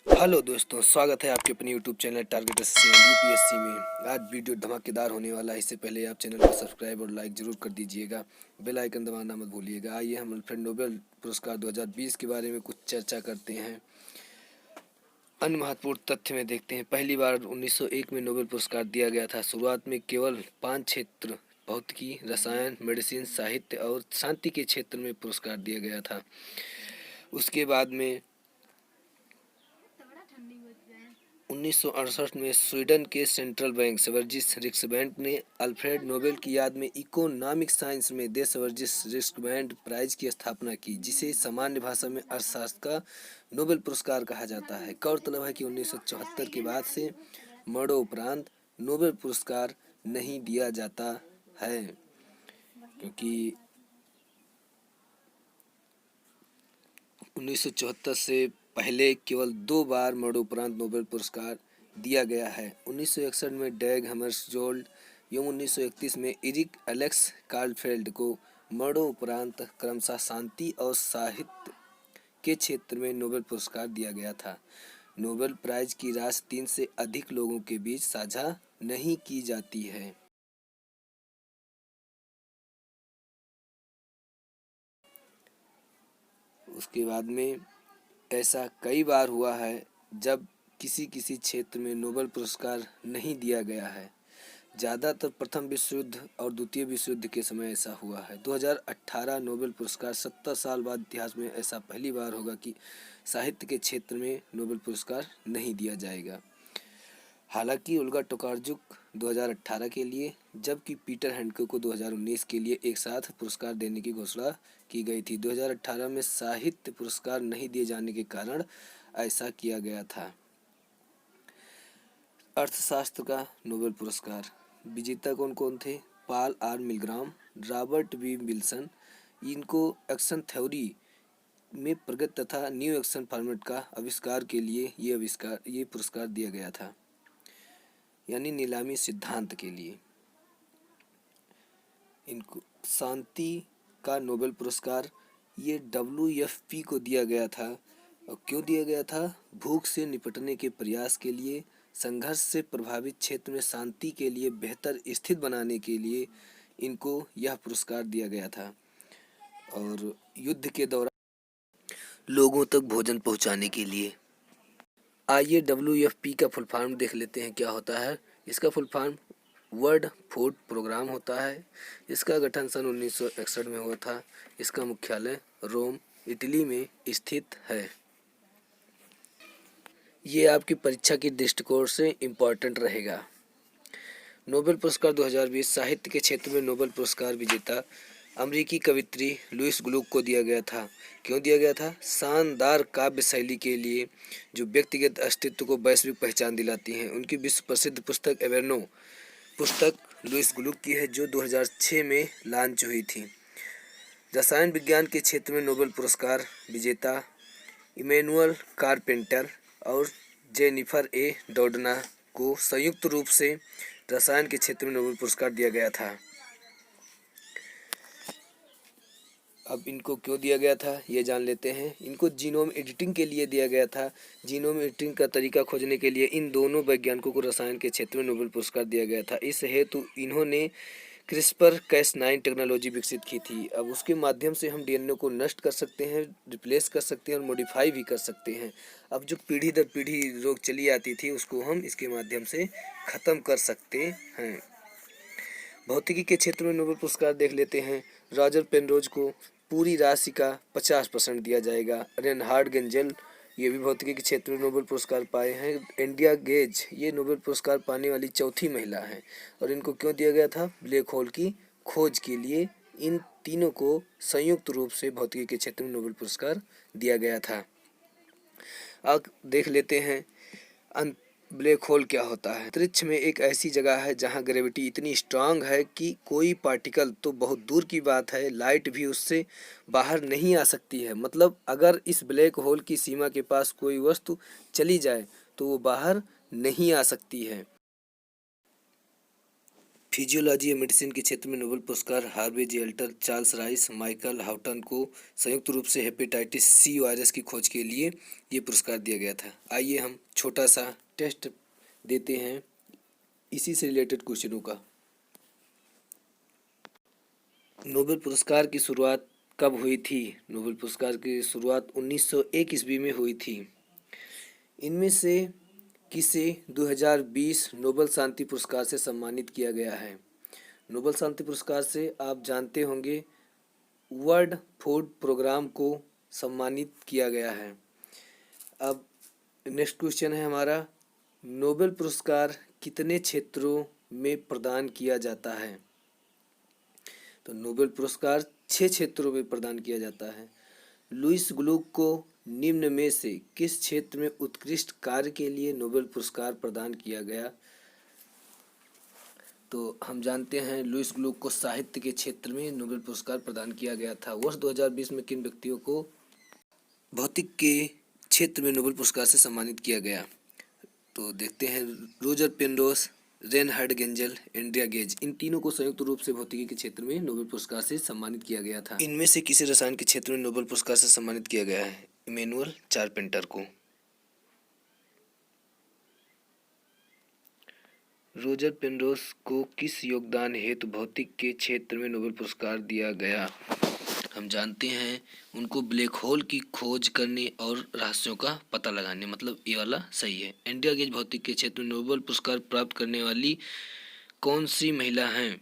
Hello दोस्तों, स्वागत है आपके अपने YouTube channel target SSC and UPSC में। आज वीडियो धमाकेदार होने वाला है। इससे पहले आप चैनल को सब्सक्राइब और लाइक जरूर कर दीजिएगा। बेल आइकन दबाना मत भूलिएगा। आइए हम अल्फ्रेड नोबेल पुरस्कार 2020 के बारे में कुछ चर्चा करते हैं। अन्य महत्वपूर्ण तथ्य में देखते हैं। पहली बार 1901 में नोबेल पुरस्कार दिया गया था। शुरुआत में केवल 5 क्षेत्र भौतिकी, रसायन, मेडिसिन, साहित्य और शांति के क्षेत्र में पुरस्कार दिया गया था। उसके बाद में 1968 में स्वीडन के सेंट्रल बैंक सर्जिस रिक्सबैंड ने अल्फ्रेड नोबेल की याद में इकोनॉमिक साइंस में दे सर्जिस रिक्सबैंड प्राइज की स्थापना की, जिसे सामान्य भाषा में अर्थशास्त्र का नोबेल पुरस्कार कहा जाता है। गौरतलब है कि 1974 के बाद से मरणोपरांत नोबेल पुरस्कार नहीं दिया जाता है, क्योंकि 1974 से पहले केवल 2 बार मरणोपरांत नोबेल पुरस्कार दिया गया है। 1961 में डैग हैमर्सजोल्ड एवं 1931 में इरिक एलेक्स कार्लफेल्ड को मरणोपरांत क्रमशः शांति और साहित्य के क्षेत्र में नोबेल पुरस्कार दिया गया था। नोबेल प्राइज की राशि 3 से अधिक लोगों के बीच साझा नहीं की जाती है। उसके बाद में ऐसा कई बार हुआ है जब किसी किसी क्षेत्र में नोबेल पुरस्कार नहीं दिया गया है। ज़्यादातर प्रथम विश्व युद्ध और द्वितीय विश्व युद्ध के समय ऐसा हुआ है। 2018 नोबेल पुरस्कार 70 साल बाद इतिहास में ऐसा पहली बार होगा कि साहित्य के क्षेत्र में नोबेल पुरस्कार नहीं दिया जाएगा। हालांकि ओल्गा टोकार्चुक 2018 के लिए, जबकि पीटर हैंडके को 2019 के लिए एक साथ पुरस्कार देने की घोषणा की गई थी। 2018 में साहित्य पुरस्कार नहीं दिए जाने के कारण ऐसा किया गया था। अर्थशास्त्र का नोबेल पुरस्कार विजेता कौन कौन थे? Paul R Milgrom, Robert B Wilson. इनको एक्शन थ्योरी में प्रगति तथा न्यू एक्शन फॉर्मेट का आविष्कार के लिए ये पुरस्कार दिया गया था, यानी नीलामी सिद्धांत के लिए। इनको शांति का नोबेल पुरस्कार ये WFP को दिया गया था। और क्यों दिया गया था? भूख से निपटने के प्रयास के लिए, संघर्ष से प्रभावित क्षेत्र में शांति के लिए बेहतर स्थिति बनाने के लिए इनको यह पुरस्कार दिया गया था। और युद्ध के दौरान लोगों तक भोजन पहुंचाने के लिए। आइए WFP का फुल फॉर्म देख लेते हैं क्या होता है। इसका full form world food programme होता है। इसका गठन सन 1961 में हुआ था। इसका मुख्यालय रोम, इटली में स्थित है। ये आपकी परीक्षा की दृष्टिकोण से इम्पोर्टेंट रहेगा। नोबेल पुरस्कार 2020 साहित्य के क्षेत्र में नोबेल पुरस्कार विजेता अमेरिकी कवयित्री लुइस ग्लुक को दिया गया था। क्यों दिया गया था? शानदार काव्य शैली के लिए, जो व्यक्तिगत अस्तित्व को वैश्विक पहचान दिलाती हैं। उनकी विश्व प्रसिद्ध पुस्तक एवेर्नो पुस्तक लुइस ग्लुक की है, जो 2006 में लॉन्च हुई थी। रसायन विज्ञान के क्षेत्र में नोबेल पुरस्कार विजेता इमैनुअल कारपेंटर और जेनिफर ए डोडना को संयुक्त रूप से रसायन के क्षेत्र में नोबेल पुरस्कार दिया गया था। अब इनको क्यों दिया गया था ये जान लेते हैं। इनको जीनोम एडिटिंग के लिए दिया गया था। जीनोम एडिटिंग का तरीका खोजने के लिए इन दोनों वैज्ञानिकों को रसायन के क्षेत्र में नोबेल पुरस्कार दिया गया था। इस हेतु इन्होंने CRISPR-Cas9 टेक्नोलॉजी विकसित की थी। अब उसके माध्यम से हम DNA को नष्ट कर सकते हैं, रिप्लेस कर सकते हैं और मॉडिफाई भी कर सकते हैं। अब जो पीढ़ी दर पीढ़ी रोग चली आती थी, उसको हम इसके माध्यम से ख़त्म कर सकते हैं। भौतिकी के क्षेत्र में नोबेल पुरस्कार देख लेते हैं। रॉजर पेनरोज को पूरी राशि का 50% दिया जाएगा। रेनहार्ड गेंजेल ये भी भौतिकी के क्षेत्र में नोबेल पुरस्कार पाए हैं। इंडिया गेज ये नोबेल पुरस्कार पाने वाली चौथी महिला हैं। और इनको क्यों दिया गया था? ब्लैक होल की खोज के लिए इन तीनों को संयुक्त रूप से भौतिकी के क्षेत्र में नोबेल पुरस्कार दिया गया था। अब देख लेते हैं ब्लैक होल क्या होता है। अंतरिक्ष में एक ऐसी जगह है जहां ग्रेविटी इतनी स्ट्रांग है कि कोई पार्टिकल तो बहुत दूर की बात है, लाइट भी उससे बाहर नहीं आ सकती है। मतलब अगर इस ब्लैक होल की सीमा के पास कोई वस्तु चली जाए तो वो बाहर नहीं आ सकती है। फिजियोलॉजी या मेडिसिन के क्षेत्र में नोबेल पुरस्कार हार्वे जी alter, Charles rice, Michael Houghton को संयुक्त रूप से हेपेटाइटिस सी वायरस की खोज के लिए ये पुरस्कार दिया गया था। आइए हम छोटा सा टेस्ट देते हैं इसी से रिलेटेड क्वेश्चनों का। नोबेल पुरस्कार की शुरुआत कब हुई थी? नोबेल पुरस्कार की शुरुआत 1901 ईस्वी में हुई थी। इनमें से किसे 2020 नोबेल शांति पुरस्कार से सम्मानित किया गया है? नोबेल शांति पुरस्कार से आप जानते होंगे वर्ल्ड फूड प्रोग्राम को सम्मानित किया गया है। अब नेक्स्ट क्वेश्चन है हमारा, नोबेल पुरस्कार कितने क्षेत्रों में प्रदान किया जाता है? तो नोबेल पुरस्कार 6 क्षेत्रों में प्रदान किया जाता है। लुईस ग्लुक को निम्न में से किस क्षेत्र में उत्कृष्ट कार्य के लिए नोबेल पुरस्कार प्रदान किया गया? तो हम जानते हैं लुईस ग्लुक को साहित्य के क्षेत्र में नोबेल पुरस्कार प्रदान किया गया था। वर्ष 2020 में किन व्यक्तियों को भौतिक के क्षेत्र में नोबेल पुरस्कार से सम्मानित किया गया? तो देखते हैं Roger Penrose, Reinhard Genzel, Andrea Ghez, इन तीनों को संयुक्त रूप से भौतिकी के क्षेत्र में नोबेल पुरस्कार से सम्मानित किया गया था। इनमें से किसी रसायन के क्षेत्र में नोबेल पुरस्कार से सम्मानित किया गया है? इमैनुअल चारपेंटर को। रोजर पेनरोज को किस योगदान हेतु भौतिक के क्षेत्र में नोबेल पुरस्कार दिया गया? हम जानते हैं उनको ब्लैक होल की खोज करने और रहस्यों का पता लगाने, मतलब ये वाला सही है। एंड्रिया गेज भौतिक के क्षेत्र में नोबेल पुरस्कार प्राप्त करने वाली कौन सी महिला हैं?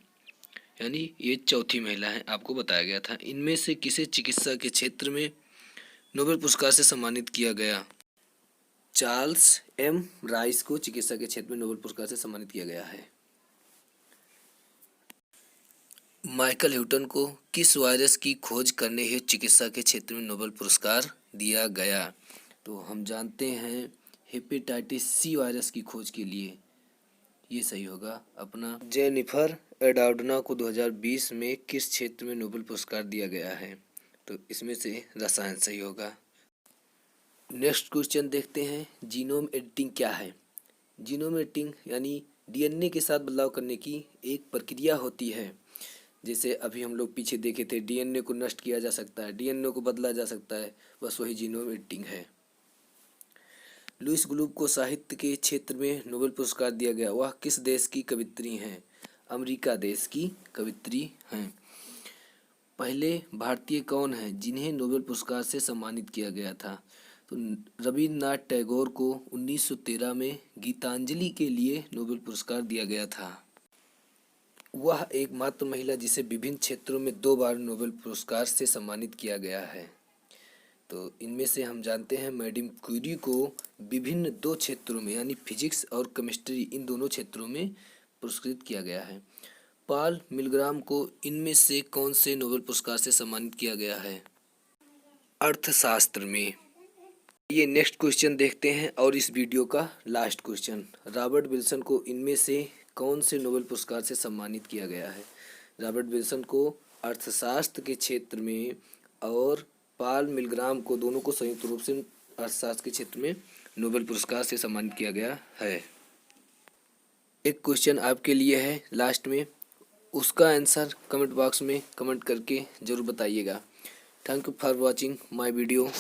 यानी ये चौथी महिला है, आपको बताया गया था। इनमें से किसे चिकित्सा के क्षेत्र में नोबेल पुरस्कार से सम्मानित किया गया? चार्ल्स एम राइस को चिकित्सा के क्षेत्र में नोबेल पुरस्कार से सम्मानित किया गया है। माइकल ह्यूटन को किस वायरस की खोज करने हेतु चिकित्सा के क्षेत्र में नोबेल पुरस्कार दिया गया? तो हम जानते हैं हेपेटाइटिस सी वायरस की खोज के लिए, ये सही होगा अपना। जेनिफर एडाउडना को 2020 में किस क्षेत्र में नोबेल पुरस्कार दिया गया है? तो इसमें से रसायन सही होगा। नेक्स्ट क्वेश्चन देखते हैं, जीनोम एडिटिंग क्या है? जीनोम एडिटिंग यानी डीएनए के साथ बदलाव करने की एक प्रक्रिया होती है। जैसे अभी हम लोग पीछे देखे थे, डीएनए को नष्ट किया जा सकता है, डीएनए को बदला जा सकता है, बस वही जीनोम एडिटिंग है। लुईस ग्लुक को साहित्य के क्षेत्र में नोबेल पुरस्कार दिया गया, वह किस देश की कवयित्री हैं? अमेरिका देश की कवयित्री हैं। पहले भारतीय कौन हैं जिन्हें नोबेल पुरस्कार से सम्मानित किया गया था? तो रविन्द्रनाथ टैगोर को 1913 में गीतांजलि के लिए नोबेल पुरस्कार दिया गया था। वह एकमात्र महिला जिसे विभिन्न क्षेत्रों में 2 बार नोबेल पुरस्कार से सम्मानित किया गया है। तो इनमें से हम जानते हैं मैडम क्यूरी को विभिन्न 2 क्षेत्रों में यानी फिजिक्स और केमिस्ट्री, इन दोनों क्षेत्रों में पुरस्कृत किया गया है। पॉल मिलग्राम को इनमें से कौन से नोबेल पुरस्कार से सम्मानित किया गया है? अर्थशास्त्र में। ये नेक्स्ट क्वेश्चन देखते हैं और इस वीडियो का लास्ट क्वेश्चन, रॉबर्ट विल्सन को इनमें से कौन से नोबेल पुरस्कार से सम्मानित किया गया है? रॉबर्ट विल्सन को अर्थशास्त्र के क्षेत्र में और पॉल मिलग्राम को, दोनों को संयुक्त रूप से अर्थशास्त्र के क्षेत्र में नोबेल पुरस्कार से सम्मानित किया गया है। एक क्वेश्चन आपके लिए है लास्ट में, उसका आंसर कमेंट बॉक्स में कमेंट करके ज़रूर बताइएगा। Thank you for watching my video.